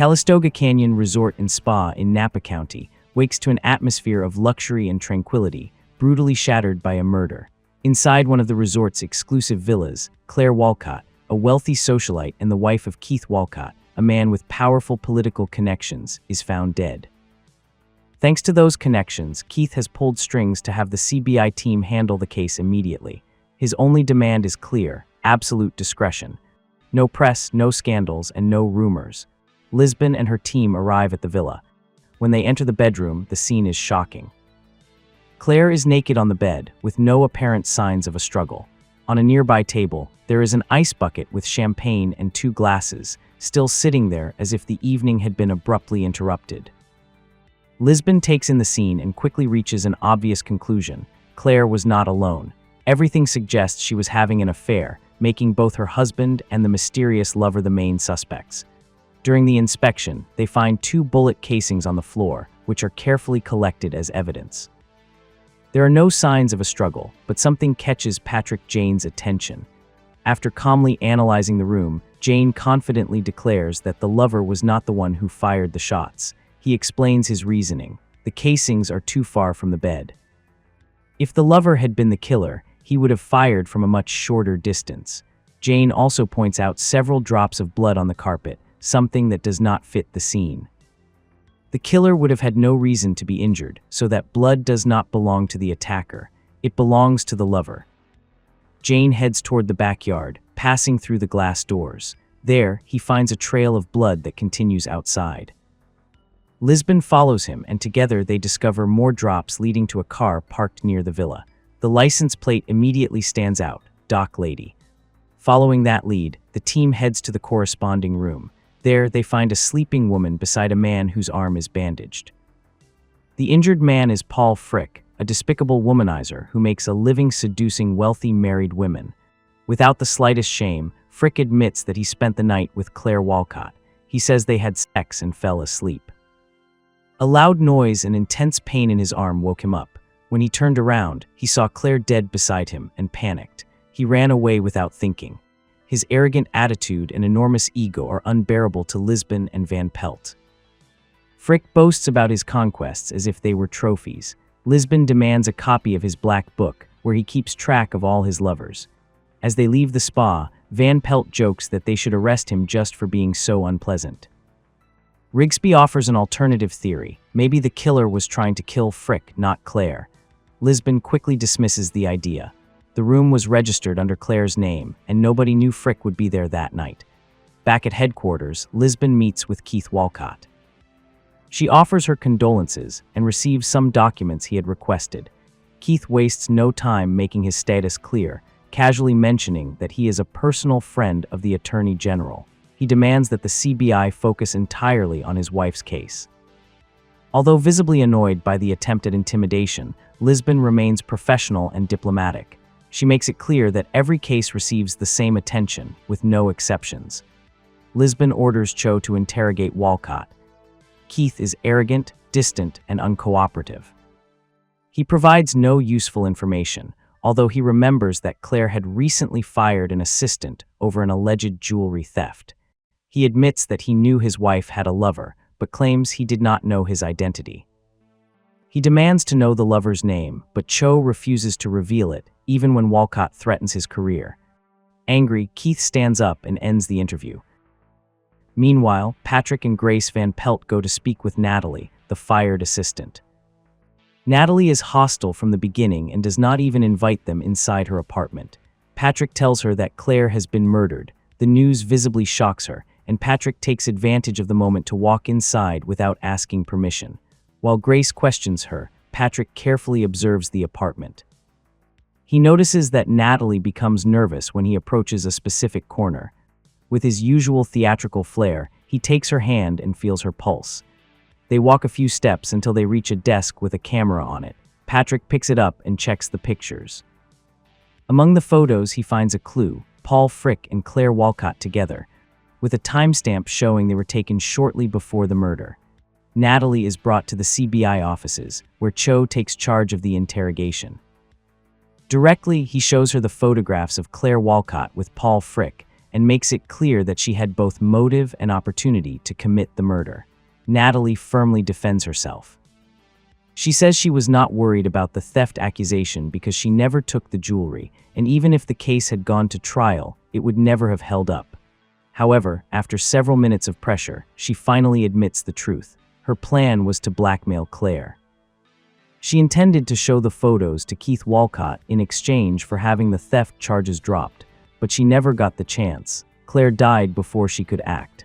Calistoga Canyon Resort and Spa in Napa County wakes to an atmosphere of luxury and tranquility, brutally shattered by a murder. Inside one of the resort's exclusive villas, Claire Walcott, a wealthy socialite and the wife of Keith Walcott, a man with powerful political connections, is found dead. Thanks to those connections, Keith has pulled strings to have the CBI team handle the case immediately. His only demand is clear: absolute discretion. No press, no scandals, and no rumors. Lisbon and her team arrive at the villa. When they enter the bedroom, the scene is shocking. Claire is naked on the bed, with no apparent signs of a struggle. On a nearby table, there is an ice bucket with champagne and 2 glasses, still sitting there as if the evening had been abruptly interrupted. Lisbon takes in the scene and quickly reaches an obvious conclusion: Claire was not alone. Everything suggests she was having an affair, making both her husband and the mysterious lover the main suspects. During the inspection, they find 2 bullet casings on the floor, which are carefully collected as evidence. There are no signs of a struggle, but something catches Patrick Jane's attention. After calmly analyzing the room, Jane confidently declares that the lover was not the one who fired the shots. He explains his reasoning: the casings are too far from the bed. If the lover had been the killer, he would have fired from a much shorter distance. Jane also points out several drops of blood on the carpet, something that does not fit the scene. The killer would have had no reason to be injured, so that blood does not belong to the attacker. It belongs to the lover. Jane heads toward the backyard, passing through the glass doors. There, he finds a trail of blood that continues outside. Lisbon follows him, and together they discover more drops leading to a car parked near the villa. The license plate immediately stands out: Dock Lady. Following that lead, the team heads to the corresponding room. There, they find a sleeping woman beside a man whose arm is bandaged. The injured man is Paul Frick, a despicable womanizer who makes a living seducing wealthy married women. Without the slightest shame, Frick admits that he spent the night with Claire Walcott. He says they had sex and fell asleep. A loud noise and intense pain in his arm woke him up. When he turned around, he saw Claire dead beside him and panicked. He ran away without thinking. His arrogant attitude and enormous ego are unbearable to Lisbon and Van Pelt. Frick boasts about his conquests as if they were trophies. Lisbon demands a copy of his black book, where he keeps track of all his lovers. As they leave the spa, Van Pelt jokes that they should arrest him just for being so unpleasant. Rigsby offers an alternative theory. Maybe the killer was trying to kill Frick, not Claire. Lisbon quickly dismisses the idea. The room was registered under Claire's name, and nobody knew Frick would be there that night. Back at headquarters, Lisbon meets with Keith Walcott. She offers her condolences and receives some documents he had requested. Keith wastes no time making his status clear, casually mentioning that he is a personal friend of the Attorney General. He demands that the CBI focus entirely on his wife's case. Although visibly annoyed by the attempt at intimidation, Lisbon remains professional and diplomatic. She makes it clear that every case receives the same attention, with no exceptions. Lisbon orders Cho to interrogate Walcott. Keith is arrogant, distant, and uncooperative. He provides no useful information, although he remembers that Claire had recently fired an assistant over an alleged jewelry theft. He admits that he knew his wife had a lover, but claims he did not know his identity. He demands to know the lover's name, but Cho refuses to reveal it, even when Walcott threatens his career. Angry, Keith stands up and ends the interview. Meanwhile, Patrick and Grace Van Pelt go to speak with Natalie, the fired assistant. Natalie is hostile from the beginning and does not even invite them inside her apartment. Patrick tells her that Claire has been murdered. The news visibly shocks her, and Patrick takes advantage of the moment to walk inside without asking permission. While Grace questions her, Patrick carefully observes the apartment. He notices that Natalie becomes nervous when he approaches a specific corner. With his usual theatrical flair, he takes her hand and feels her pulse. They walk a few steps until they reach a desk with a camera on it. Patrick picks it up and checks the pictures. Among the photos, he finds a clue: Paul Frick and Claire Walcott together, with a timestamp showing they were taken shortly before the murder. Natalie is brought to the CBI offices, where Cho takes charge of the interrogation. Directly, he shows her the photographs of Claire Walcott with Paul Frick, and makes it clear that she had both motive and opportunity to commit the murder. Natalie firmly defends herself. She says she was not worried about the theft accusation because she never took the jewelry, and even if the case had gone to trial, it would never have held up. However, after several minutes of pressure, she finally admits the truth. Her plan was to blackmail Claire. She intended to show the photos to Keith Walcott in exchange for having the theft charges dropped, but she never got the chance. Claire died before she could act.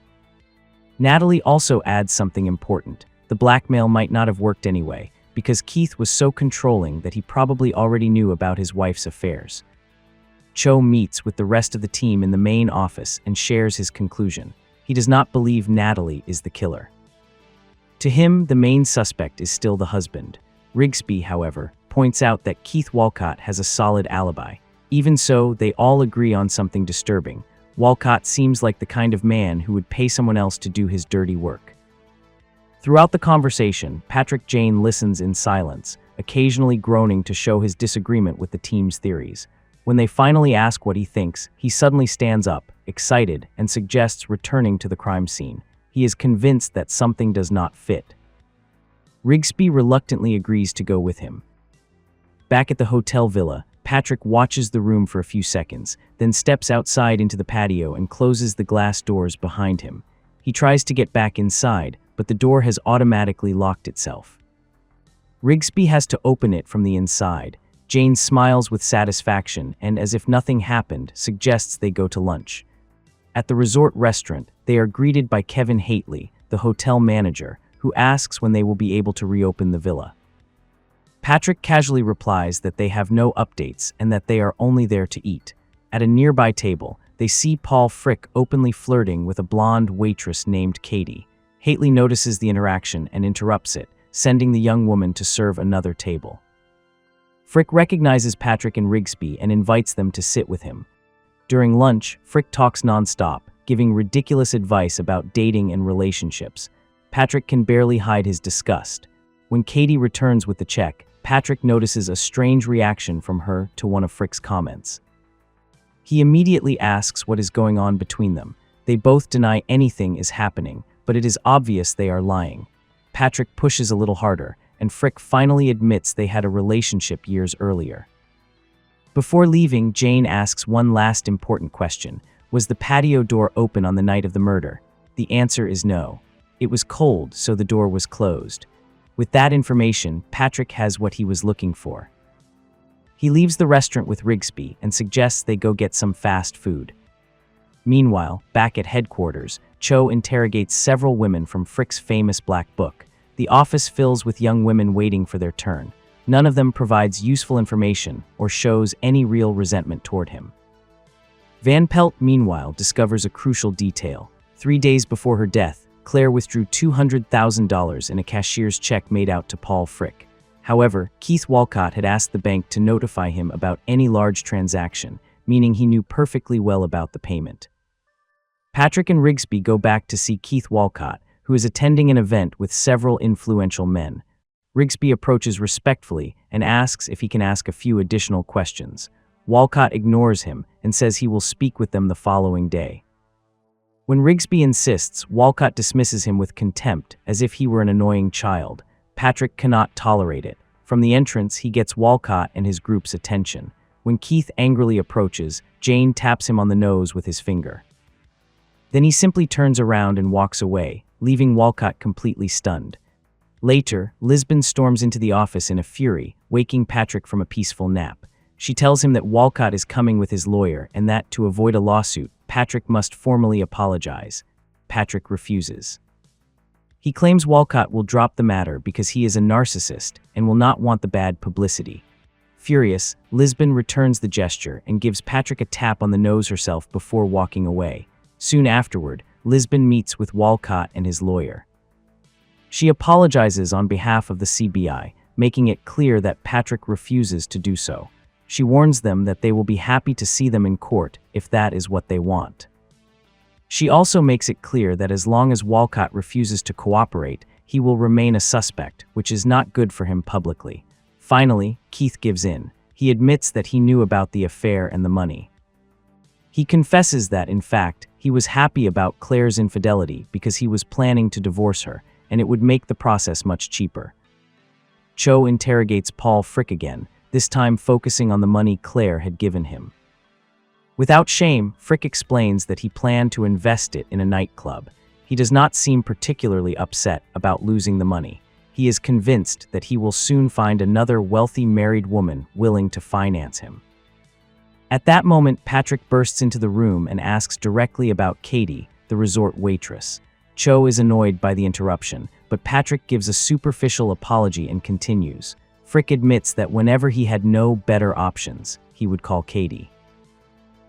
Natalie also adds something important. The blackmail might not have worked anyway, because Keith was so controlling that he probably already knew about his wife's affairs. Cho meets with the rest of the team in the main office and shares his conclusion. He does not believe Natalie is the killer. To him, the main suspect is still the husband. Rigsby, however, points out that Keith Walcott has a solid alibi. Even so, they all agree on something disturbing. Walcott seems like the kind of man who would pay someone else to do his dirty work. Throughout the conversation, Patrick Jane listens in silence, occasionally groaning to show his disagreement with the team's theories. When they finally ask what he thinks, he suddenly stands up, excited, and suggests returning to the crime scene. He is convinced that something does not fit. Rigsby reluctantly agrees to go with him. Back at the hotel villa, Patrick watches the room for a few seconds, then steps outside into the patio and closes the glass doors behind him. He tries to get back inside, but the door has automatically locked itself. Rigsby has to open it from the inside. Jane smiles with satisfaction and, as if nothing happened, suggests they go to lunch. At the resort restaurant, they are greeted by Kevin Hately, the hotel manager, who asks when they will be able to reopen the villa. Patrick casually replies that they have no updates and that they are only there to eat. At a nearby table, they see Paul Frick openly flirting with a blonde waitress named Katie. Hately notices the interaction and interrupts it, sending the young woman to serve another table. Frick recognizes Patrick and Rigsby and invites them to sit with him. During lunch, Frick talks nonstop, giving ridiculous advice about dating and relationships. Patrick can barely hide his disgust. When Katie returns with the check, Patrick notices a strange reaction from her to one of Frick's comments. He immediately asks what is going on between them. They both deny anything is happening, but it is obvious they are lying. Patrick pushes a little harder, and Frick finally admits they had a relationship years earlier. Before leaving, Jane asks one last important question. Was the patio door open on the night of the murder? The answer is no. It was cold, so the door was closed. With that information, Patrick has what he was looking for. He leaves the restaurant with Rigsby and suggests they go get some fast food. Meanwhile, back at headquarters, Cho interrogates several women from Frick's famous Black Book. The office fills with young women waiting for their turn. None of them provides useful information or shows any real resentment toward him. Van Pelt, meanwhile, discovers a crucial detail. 3 days before her death, Claire withdrew $200,000 in a cashier's check made out to Paul Frick. However, Keith Walcott had asked the bank to notify him about any large transaction, meaning he knew perfectly well about the payment. Patrick and Rigsby go back to see Keith Walcott, who is attending an event with several influential men. Rigsby approaches respectfully and asks if he can ask a few additional questions. Walcott ignores him and says he will speak with them the following day. When Rigsby insists, Walcott dismisses him with contempt, as if he were an annoying child. Patrick cannot tolerate it. From the entrance, he gets Walcott and his group's attention. When Keith angrily approaches, Jane taps him on the nose with his finger. Then he simply turns around and walks away, leaving Walcott completely stunned. Later, Lisbon storms into the office in a fury, waking Patrick from a peaceful nap. She tells him that Walcott is coming with his lawyer and that, to avoid a lawsuit, Patrick must formally apologize. Patrick refuses. He claims Walcott will drop the matter because he is a narcissist and will not want the bad publicity. Furious, Lisbon returns the gesture and gives Patrick a tap on the nose herself before walking away. Soon afterward, Lisbon meets with Walcott and his lawyer. She apologizes on behalf of the CBI, making it clear that Patrick refuses to do so. She warns them that they will be happy to see them in court if that is what they want. She also makes it clear that as long as Walcott refuses to cooperate, he will remain a suspect, which is not good for him publicly. Finally, Keith gives in. He admits that he knew about the affair and the money. He confesses that, in fact, he was happy about Claire's infidelity because he was planning to divorce her, and it would make the process much cheaper. Cho interrogates Paul Frick again, this time focusing on the money Claire had given him. Without shame, Frick explains that he planned to invest it in a nightclub. He does not seem particularly upset about losing the money. He is convinced that he will soon find another wealthy married woman willing to finance him. At that moment, Patrick bursts into the room and asks directly about Katie, the resort waitress. Cho is annoyed by the interruption, but Patrick gives a superficial apology and continues. Frick admits that whenever he had no better options, he would call Katie.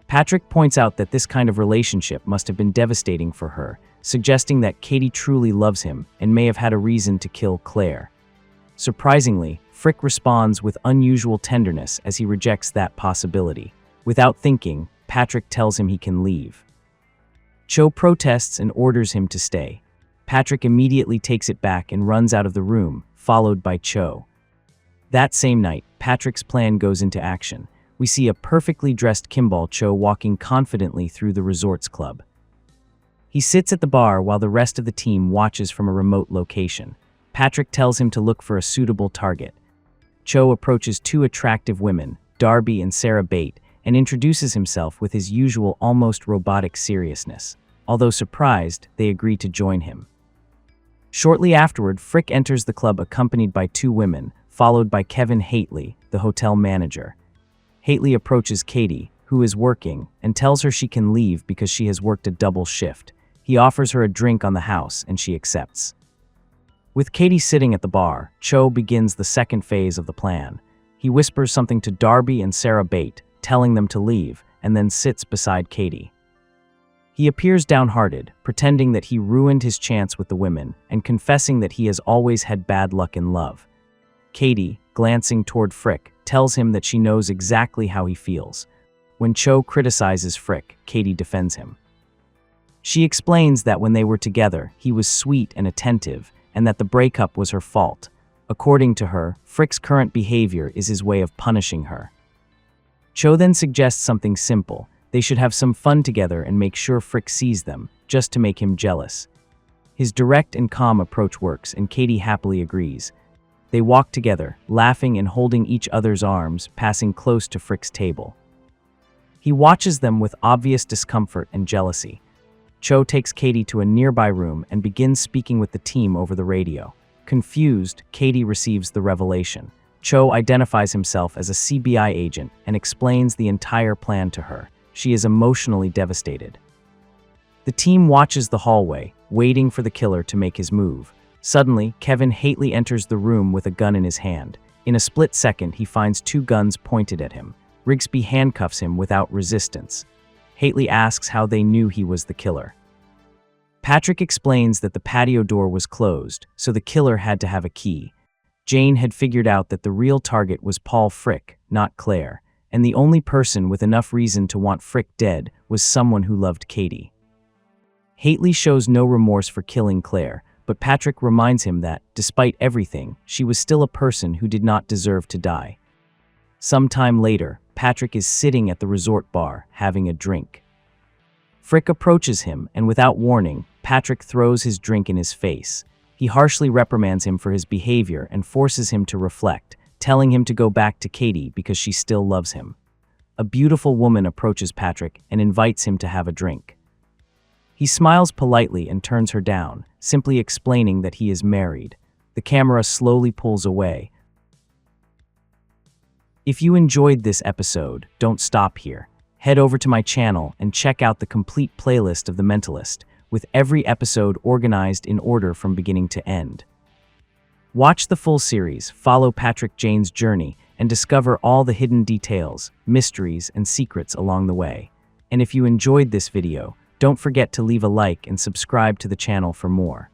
Patrick points out that this kind of relationship must have been devastating for her, suggesting that Katie truly loves him and may have had a reason to kill Claire. Surprisingly, Frick responds with unusual tenderness as he rejects that possibility. Without thinking, Patrick tells him he can leave. Cho protests and orders him to stay. Patrick immediately takes it back and runs out of the room, followed by Cho. That same night, Patrick's plan goes into action. We see a perfectly dressed Kimball Cho walking confidently through the resort's club. He sits at the bar while the rest of the team watches from a remote location. Patrick tells him to look for a suitable target. Cho approaches two attractive women, Darby and Sarah Bate, and introduces himself with his usual almost robotic seriousness. Although surprised, they agree to join him. Shortly afterward, Frick enters the club accompanied by two women, followed by Kevin Hately, the hotel manager. Hately approaches Katie, who is working, and tells her she can leave because she has worked a double shift. He offers her a drink on the house, and she accepts. With Katie sitting at the bar, Cho begins the second phase of the plan. He whispers something to Darby and Sarah Bate, telling them to leave, and then sits beside Katie. He appears downhearted, pretending that he ruined his chance with the women, and confessing that he has always had bad luck in love. Katie, glancing toward Frick, tells him that she knows exactly how he feels. When Cho criticizes Frick, Katie defends him. She explains that when they were together, he was sweet and attentive, and that the breakup was her fault. According to her, Frick's current behavior is his way of punishing her. Cho then suggests something simple. They should have some fun together and make sure Frick sees them, just to make him jealous. His direct and calm approach works, and Katie happily agrees. They walk together, laughing and holding each other's arms, passing close to Frick's table. He watches them with obvious discomfort and jealousy. Cho takes Katie to a nearby room and begins speaking with the team over the radio. Confused, Katie receives the revelation. Cho identifies himself as a CBI agent and explains the entire plan to her. She is emotionally devastated. The team watches the hallway, waiting for the killer to make his move. Suddenly, Kevin Hately enters the room with a gun in his hand. In a split second, he finds two guns pointed at him. Rigsby handcuffs him without resistance. Hately asks how they knew he was the killer. Patrick explains that the patio door was closed, so the killer had to have a key. Jane had figured out that the real target was Paul Frick, not Claire, and the only person with enough reason to want Frick dead was someone who loved Katie. Hately shows no remorse for killing Claire, but Patrick reminds him that, despite everything, she was still a person who did not deserve to die. Sometime later, Patrick is sitting at the resort bar, having a drink. Frick approaches him, and without warning, Patrick throws his drink in his face. He harshly reprimands him for his behavior and forces him to reflect, telling him to go back to Katie because she still loves him. A beautiful woman approaches Patrick and invites him to have a drink. He smiles politely and turns her down, simply explaining that he is married. The camera slowly pulls away. If you enjoyed this episode, don't stop here. Head over to my channel and check out the complete playlist of The Mentalist, with every episode organized in order from beginning to end. Watch the full series, follow Patrick Jane's journey, and discover all the hidden details, mysteries, and secrets along the way. And if you enjoyed this video, don't forget to leave a like and subscribe to the channel for more.